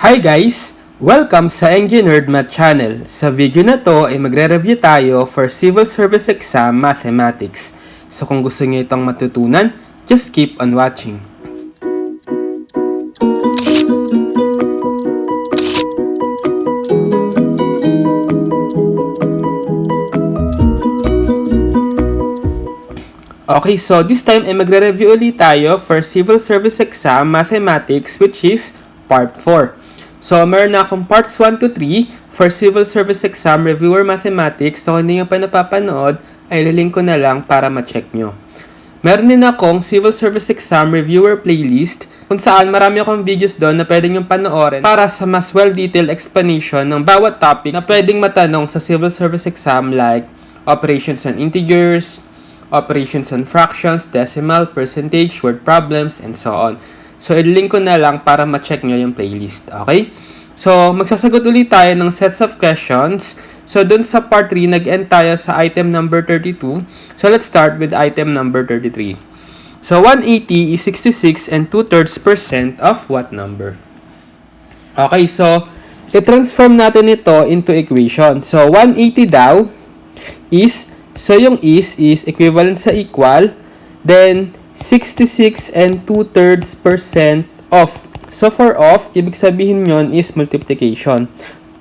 Hi guys! Welcome sa enginerdmath channel. Sa video na to ay magre-review tayo for Civil Service Exam Mathematics. So kung gusto niyo itong matutunan, just keep on watching. Okay, so this time ay magre-review ulit tayo for Civil Service Exam Mathematics, which is Part 4. So, meron na akong Parts 1 to 3 for Civil Service Exam Reviewer Mathematics. So, hindi nyo pa napapanood, ay lilink ko na lang para ma-check nyo. Meron din akong Civil Service Exam Reviewer playlist kung saan marami akong videos doon na pwedeng yung panoorin para sa mas well-detailed explanation ng bawat topic na pwedeng matanong sa Civil Service Exam like operations on integers, operations on fractions, decimal, percentage, word problems, and so on. So, i-link ko na lang para ma-check nyo yung playlist. Okay? So, magsasagot ulit tayo ng sets of questions. So, dun sa part 3, nag-end tayo sa item number 32. So, let's start with item number 33. So, 180 is 66 and 2/3% of what number? Okay, so, i-transform natin ito into equation. So, 180 daw is, so yung is equivalent sa equal, then 66 and 2/3% of. So, for of, ibig sabihin yon is multiplication.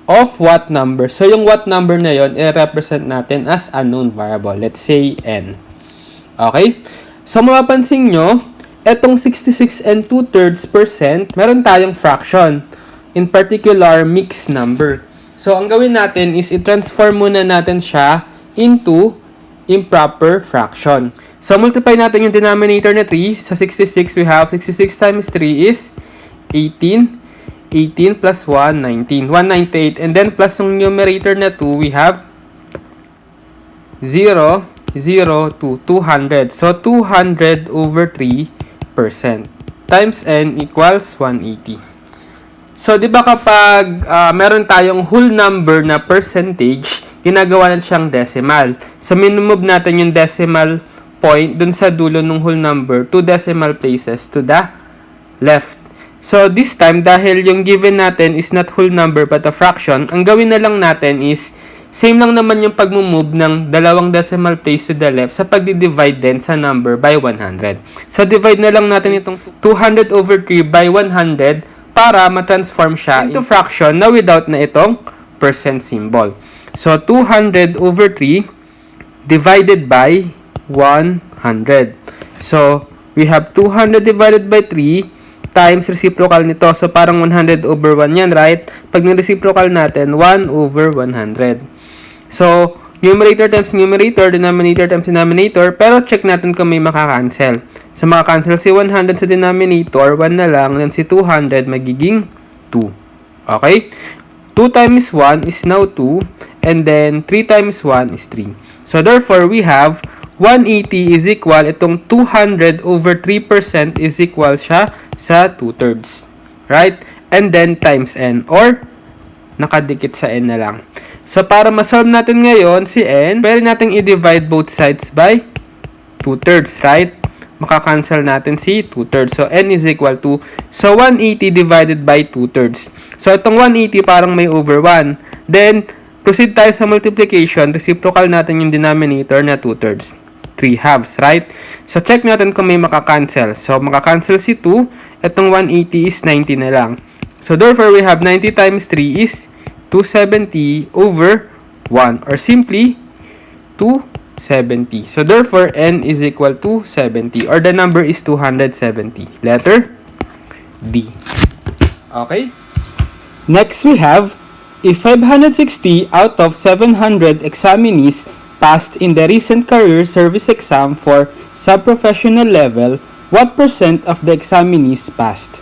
Of what number? So, yung what number na yon i-represent natin as unknown variable. Let's say n. Okay? So, mapapansin nyo, etong 66 and 2/3%, meron tayong fraction. In particular, mixed number. So, ang gawin natin is i-transform muna natin siya into improper fraction. So, multiply natin yung denominator na 3. Sa 66, we have 66 times 3 is 18. 18 plus 1, 19. 198. And then, plus yung numerator na 2, we have 0, 0, 2, 200. So, 200 over 3% times n equals 180. So, di ba kapag meron tayong whole number na percentage, ginagawa na siyang decimal. So, minumove natin yung decimal point dun sa dulo ng whole number 2 decimal places to the left. So, this time, dahil yung given natin is not whole number but a fraction, ang gawin na lang natin is same lang naman yung pag-move ng dalawang decimal place to the left sa pag-divide din sa number by 100. So, divide na lang natin itong 200 over 3 by 100 para ma-transform siya into fraction na without na itong percent symbol. So, 200 over 3 divided by 100. So, we have 200 divided by 3 times reciprocal nito. So, parang 100 over 1 yan, right? Pag nireciprocal natin, 1 over 100. So, numerator times numerator, denominator times denominator, pero check natin kung may makakancel. So, makakancel si 100 sa denominator, 1 na lang, then si 200 magiging 2. Okay? 2 times 1 is now 2, and then 3 times 1 is 3. So, therefore, we have 180 is equal, itong 200 over 3% is equal siya sa 2/3. Right? And then, times n, or nakadikit sa n na lang. So, para ma-solve natin ngayon si n, pwede natin i-divide both sides by 2/3, right? Makakancel natin si 2/3. So, n is equal to, so 180 divided by 2/3. So, itong 180 parang may over 1. Then, proceed tayo sa multiplication. Reciprocal natin yung denominator na 2/3. 3 halves, right? So, check natin kung may makakancel. So, makakancel si 2. Itong 180 is 90 na lang. So, therefore, we have 90 times 3 is 270 over 1. Or simply, 270. So, therefore, n is equal to 70. Or the number is 270. Letter D. Okay? Next, we have, if 560 out of 700 examinees passed in the recent career service exam for sub-professional level, what percent of the examinees passed?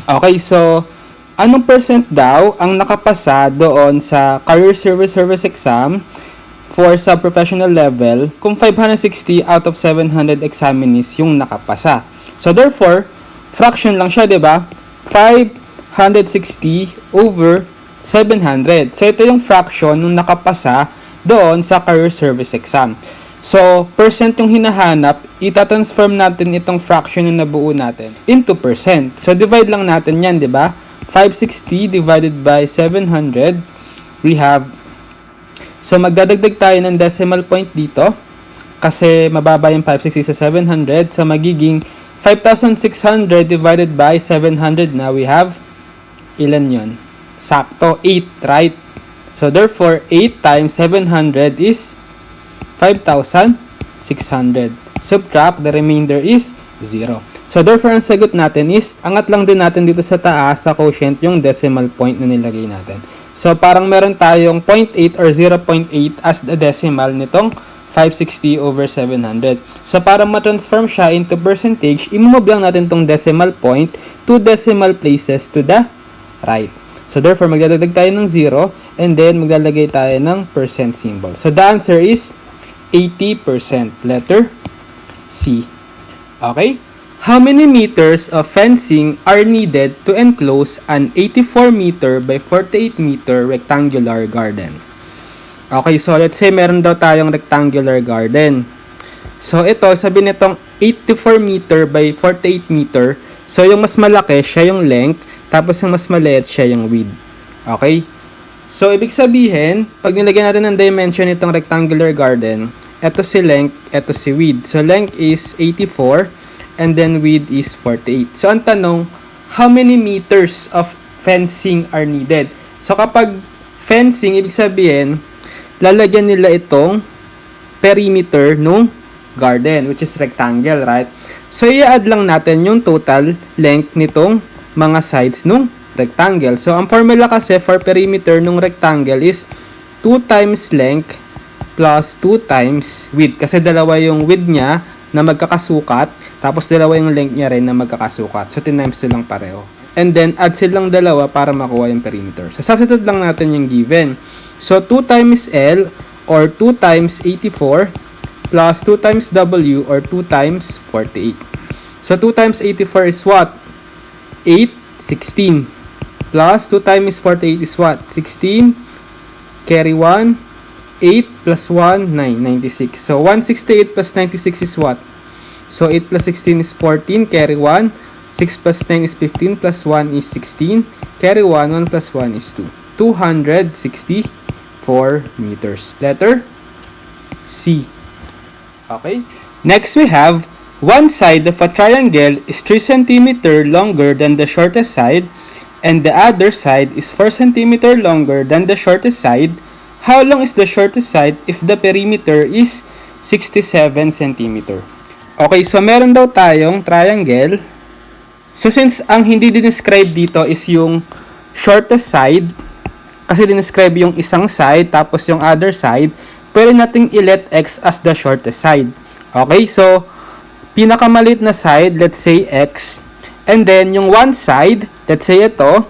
Okay, so, anong percent daw ang nakapasa doon sa career service exam for sub-professional level kung 560 out of 700 examinees yung nakapasa? So, therefore, fraction lang siya, diba? 560 over 700. So, ito yung fraction nung nakapasa doon sa career service exam. So, percent yung hinahanap, itatransform natin itong fraction na nabuo natin into percent. So, divide lang natin yan, di ba? 560 divided by 700, we have, so magdadagdag tayo ng decimal point dito kasi mababa yung 560 sa 700. So magiging 5,600 divided by 700 na. We have, ilan yun? Sakto, 8, right? So therefore, 8 times 700 is 5,600. Subtract, the remainder is 0. So therefore, ang sagot natin is, angat lang din natin dito sa taas, sa quotient, yung decimal point na nilagay natin. So parang meron tayong 0.8 or 0.8 as the decimal nitong 560 over 700. So para ma-transform siya into percentage, i-move lang natin tong decimal point 2 decimal places to the right. So therefore, magdadagdag tayo ng 0 and then maglalagay tayo ng percent symbol. So the answer is 80%. Letter C. Okay? How many meters of fencing are needed to enclose an 84 meter by 48 meter rectangular garden? Okay, so let's say meron daw tayong rectangular garden. So ito, sabi nitong 84 meter by 48 meter. So yung mas malaki, siya yung length. Tapos yung mas maliit, siya yung width. Okay? So ibig sabihin, pag nilagyan natin ng dimension itong rectangular garden, ito si length, ito si width. So length is 84 and then width is 48. So ang tanong, how many meters of fencing are needed? So kapag fencing, ibig sabihin, lalagyan nila itong perimeter nung garden, which is rectangle, right? So i-add lang natin yung total length nitong mga sides nung rectangle. So ang formula kasi for perimeter nung rectangle is 2 times length plus 2 times width. Kasi dalawa yung width niya na magkakasukat, tapos dalawa yung length niya rin na magkakasukat. So 10 times silang pareho. And then add silang dalawa para makuha yung perimeter. So substitute lang natin yung given. So 2 times L or 2 times 84 plus 2 times W or 2 times 48. So 2 times 84 is what? 8, 16. Plus 2 times 48 is what? 16. Carry 1. 8 plus 1, 9, 96. So 168 plus 96 is what? So 8 plus 16 is 14. Carry 1. 6 plus 9 is 15. Plus 1 is 16. Carry 1. 1 plus 1 is 2. 264 meters. Letter C. Okay. Next we have, one side of a triangle is 3 cm longer than the shortest side and the other side is 4 cm longer than the shortest side. How long is the shortest side if the perimeter is 67 cm? Okay, so meron daw tayong triangle. So since ang hindi dinescribe dito is yung shortest side, kasi dinescribe yung isang side tapos yung other side, pwede nating i-let x as the shortest side. Okay, so pinakamalit na side, let's say x. And then yung one side, let's say ito,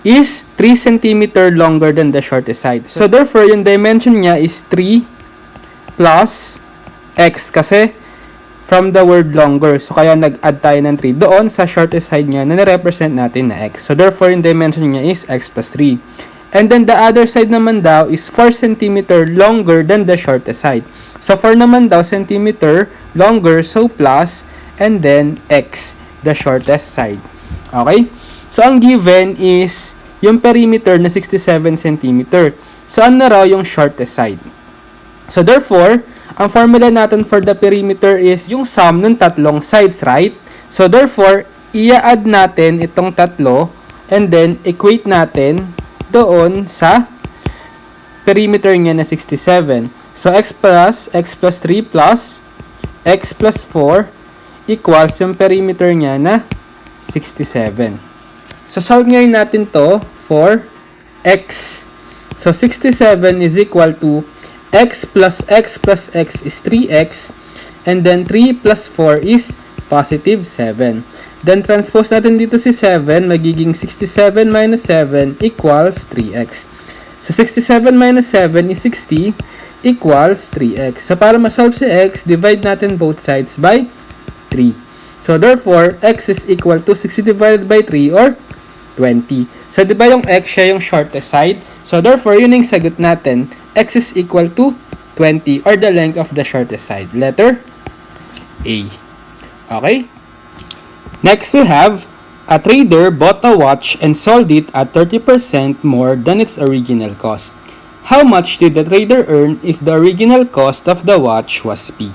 is 3 cm longer than the shortest side. So therefore, yung dimension niya is 3 plus x kasi from the word longer. So kaya nag-add tayo ng 3 doon sa shortest side niya na nirepresent natin na x. So therefore, yung dimension niya is x plus 3. And then the other side naman daw is 4 cm longer than the shortest side. So 4 naman daw centimeter longer, so plus, and then x, the shortest side. Okay? So ang given is yung perimeter na 67 cm. So ano raw yung shortest side? So therefore, ang formula natin for the perimeter is yung sum ng tatlong sides, right? So therefore, i-add natin itong tatlo and then equate natin doon sa perimeter niya na 67. So x plus 3 plus x plus 4 equals yung perimeter niya na 67. So solve ngayon natin to for x. So 67 is equal to x plus x plus x is 3x and then 3 plus 4 is positive 7. Then transpose natin dito si 7, magiging 67 minus 7 equals 3x. So 67 minus 7 is 60 equals 3x. So para ma-solve si x, divide natin both sides by 3. So therefore, x is equal to 60 divided by 3 or 20. So di ba yung x siya yung shortest side? So therefore, yun yung sagot natin. X is equal to 20 or the length of the shortest side. Letter A. Okay? Next we have, A trader bought a watch and sold it at 30% more than its original cost. How much did the trader earn if the original cost of the watch was P?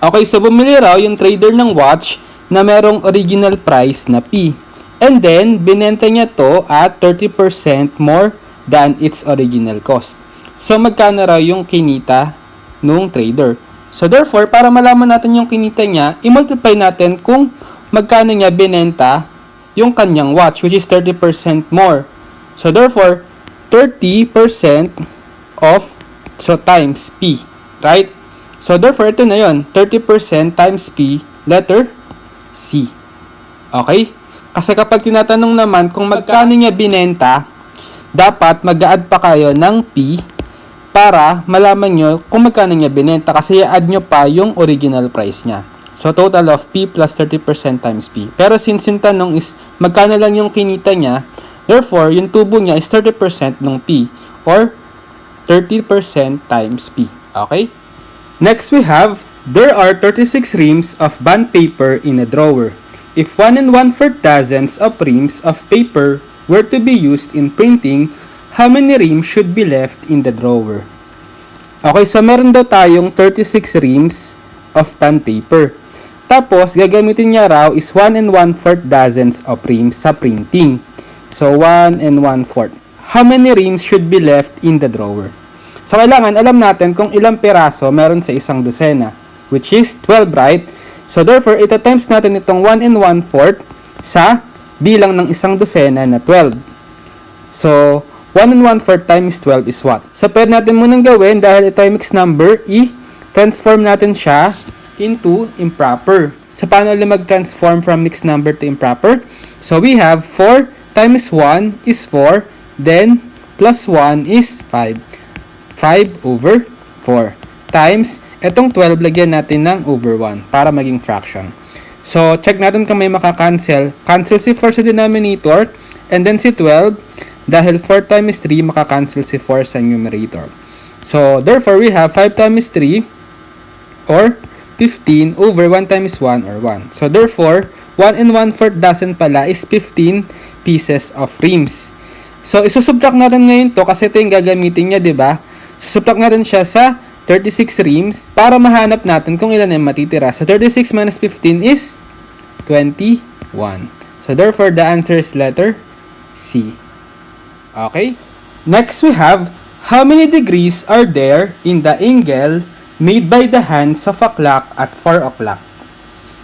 Okay, so bumili raw yung trader ng watch na merong original price na P. And then, binenta niya to at 30% more than its original cost. So, magkano raw yung kinita nung trader? So, therefore, para malaman natin yung kinita niya, i-multiply natin kung magkano niya binenta yung kanyang watch, which is 30% more. So, therefore, 30% of, so times P, right? So, therefore, ito na yun, 30% times P, letter C. Okay? Kasi kapag tinatanong naman kung magkano niya binenta, dapat mag-a-add pa kayo ng P para malaman nyo kung magkano niya binenta kasi i-add nyo pa yung original price niya. So, total of P plus 30% times P. Pero since yung tanong is magkano lang yung kinita niya, therefore, yung tubo niya is 30% ng P or 30% times P. Okay? Next we have, there are 36 reams of bond paper in a drawer. If 1 1/4 dozens of reams of paper were to be used in printing, how many reams should be left in the drawer? Okay, so meron daw tayong 36 reams of bond paper. Tapos, gagamitin niya raw is 1 1/4 dozens of reams sa printing. So, 1 1/4. How many reams should be left in the drawer? So, kailangan alam natin kung ilang piraso meron sa isang dosena, which is 12, right? So, therefore, ito times natin itong 1 1/4 sa bilang ng isang dosena na 12. So, 1 1/4 times 12 is what? So, pwede natin munang gawin dahil ito ay mixed number, i-transform natin siya into improper. So, paano ulit mag-transform from mixed number to improper? So, we have 4 times 1 is 4, then plus 1 is 5. 5 over 4 times etong 12, lagyan natin ng over 1 para maging fraction. So, check natin kung may makakancel. Cancel si 4 sa denominator and then si 12 dahil 4 times 3 makakancel si 4 sa numerator. So, therefore, we have 5 times 3 or 15 over 1 times 1 or 1. So, therefore, 1 1/4 dozen pala is 15 pieces of reams. So, isusubtract natin ngayon to kasi ito yung gagamitin niya, di ba? Susubtract natin siya sa 36 reams para mahanap natin kung ilan yung matitira. So, 36 minus 15 is 21. So, therefore, the answer is letter C. Okay? Next, we have, how many degrees are there in the angle made by the hands of a clock at 4 o'clock?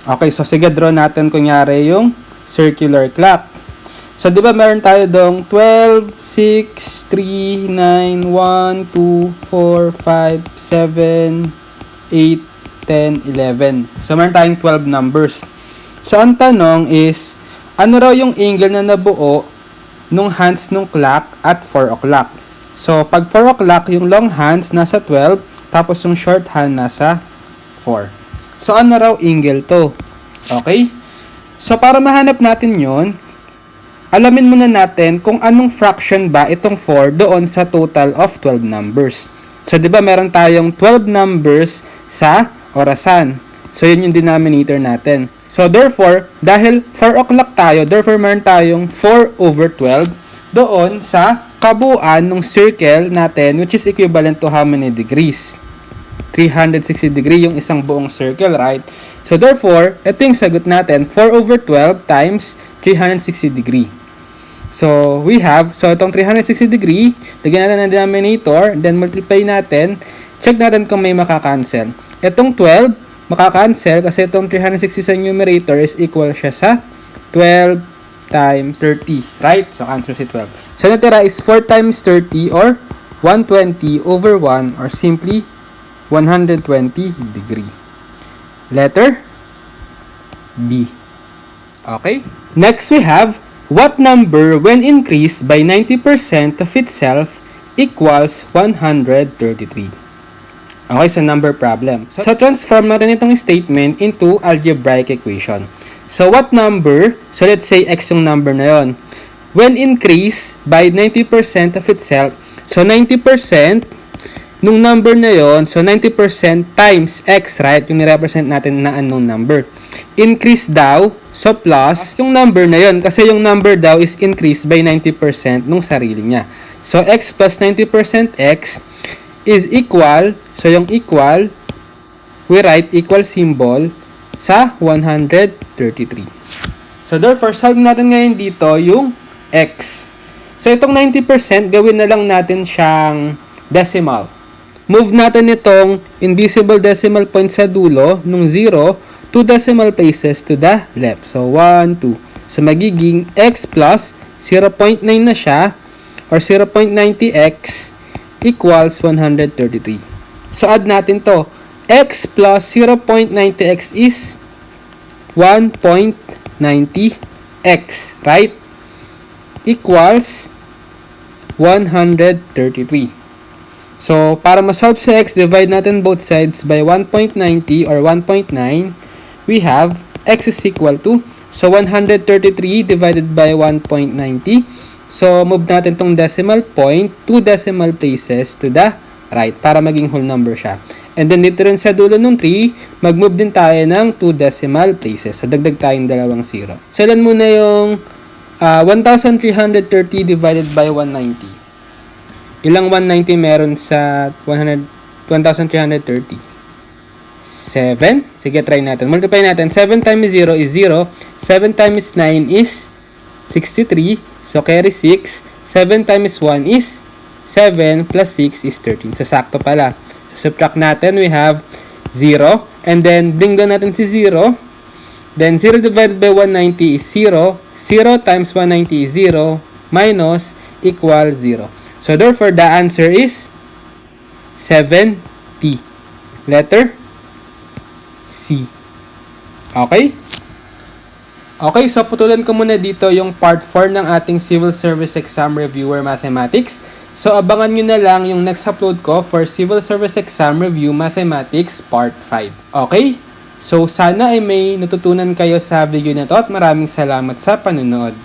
Okay, so sige, draw natin kunyari yung circular clock. So, di ba meron tayo dong 12, 6, 3, 9, 1, 2, 4, 5, 7, 8, 10, 11. So, meron tayong 12 numbers. So, ang tanong is, ano raw yung angle na nabuo nung hands nung clock at 4 o'clock? So, pag 4 o'clock, yung long hands nasa 12, tapos yung short hand nasa 4. So, ano raw angle to? Okay? So, para mahanap natin yon, alamin muna natin kung anong fraction ba itong 4 doon sa total of 12 numbers. So, di ba meron tayong 12 numbers sa orasan. So, yun yung denominator natin. So, therefore, dahil 4 o'clock tayo, therefore, meron tayong 4 over 12 doon sa kabuuan ng circle natin, which is equivalent to how many degrees? 360 degree yung isang buong circle, right? So, therefore, ito yung sagot natin, 4 over 12 times 360 degree. So, we have, so itong 360 degree, lagyan natin ng denominator, then multiply natin, check natin kung may makakancel. Itong 12, makakancel kasi itong 360 sa numerator is equal siya sa 12 times 30, right? So, cancel si 12. So, natira is 4 times 30 or 120 over 1 or simply 120 degree. Letter B. Okay? Next, we have, what number when increased by 90% of itself equals 133? Okay, so number problem. So, transform natin itong statement into algebraic equation. So, what number, so let's say x yung number na yon, when increased by 90% of itself, so 90% nung number na yon, so 90% times x, right, yung nirepresent natin na unknown number, increase daw, so plus yung number na yun. Kasi yung number daw is increased by 90% nung sarili niya. So, x plus 90% x is equal, so yung equal, we write equal symbol sa 133. So, therefore, solve natin ngayon dito yung x. So, itong 90%, gawin na lang natin siyang decimal. Move natin itong invisible decimal point sa dulo nung 0, 2 decimal places to the left. So, 1, 2. So, magiging x plus 0.9 na siya, or 0.90x equals 133. So, add natin to. X plus 0.90x is 1.90x, right? Equals 133. So, para ma-solve sa x, divide natin both sides by 1.90 or 1.9. We have x is equal to, so 133 divided by 1.90. So, move natin tong decimal point, 2 decimal places to the right para maging whole number siya. And then, dito rin sa dulo ng 3, mag-move din tayo ng 2 decimal places. So, dagdag tayong dalawang 0. So, ilan muna yung 1,330 divided by 190. Ilang 190 meron sa 1,330? 7. Sige, try natin. Multiply natin. 7 times 0 is 0. 7 times 9 is 63. So, carry 6. 7 times 1 is 7 plus 6 is 13. So, sakto pala. So, subtract natin. We have 0. And then, bring down natin si 0. Then, 0 divided by 190 is 0. 0 times 190 is 0. Minus equal 0. So, therefore, the answer is 70. Letter C. Okay? Okay, so putulan ko muna dito yung part 4 ng ating Civil Service Exam Reviewer Mathematics. So, abangan nyo na lang yung next upload ko for Civil Service Exam Review Mathematics Part 5. Okay? So, sana ay may natutunan kayo sa video na to at maraming salamat sa panonood.